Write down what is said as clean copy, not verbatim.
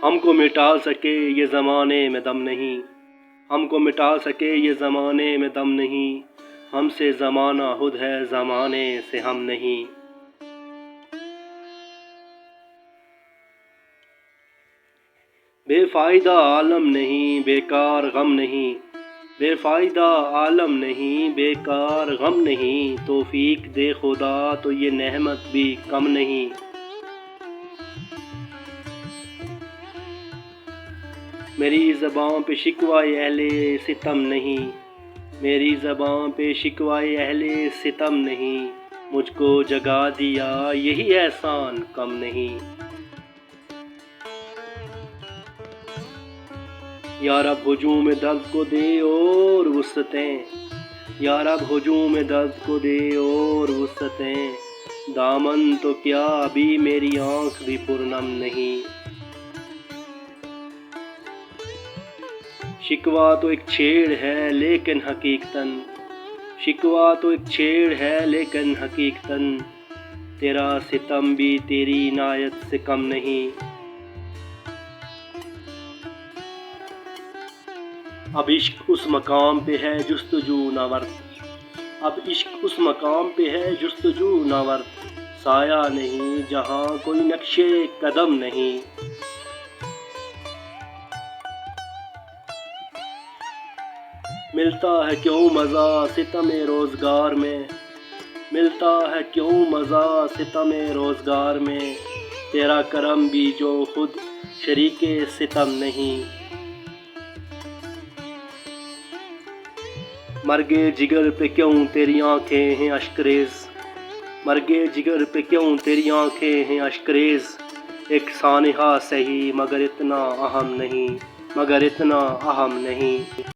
ہم کو مٹا سکے یہ زمانے میں دم نہیں، ہم کو مٹا سکے یہ زمانے میں دم نہیں، ہم سے زمانہ خود ہے زمانے سے ہم نہیں۔ بے فائدہ عالم نہیں بیکار غم نہیں، بے فائدہ عالم نہیں بیکار غم نہیں، توفیق دے خدا تو یہ نعمت بھی کم نہیں۔ میری زباں پہ شکوہ اہل ستم نہیں، میری زباں پہ شکوہ اہل ستم نہیں، مجھ کو جگا دیا یہی احسان کم نہیں۔ یا رب ہجوم درد کو دے اور وسعتیں، یا رب ہجوم درد کو دے اور وسعتیں، دامن تو کیا ابھی میری آنکھ بھی پرنم نہیں۔ شکوہ تو ایک چھیڑ ہے لیکن حقیقتاً، شکوہ تو ایک چھیڑ ہے لیکن حقیقتاً، تیرا ستم بھی تیری عنایت سے کم نہیں۔ اب عشق اس مقام پہ ہے جستجو نہ ورد، اب عشق اس مقام پہ ہے جستجو نہ ورد، سایہ نہیں جہاں کوئی نقش قدم نہیں۔ ملتا ہے کیوں مزہ ستم روزگار میں، ملتا ہے کیوں مزہ ستم روزگار میں، تیرا کرم بھی جو خود شریک ستم نہیں۔ مرگے جگر پہ کیوں تیری آنکھیں ہیں اشکریز، مرگے جگر پہ کیوں تیری آنکھیں ہیں اشکریز، ایک سانحہ سہی مگر اتنا اہم نہیں، مگر اتنا اہم نہیں۔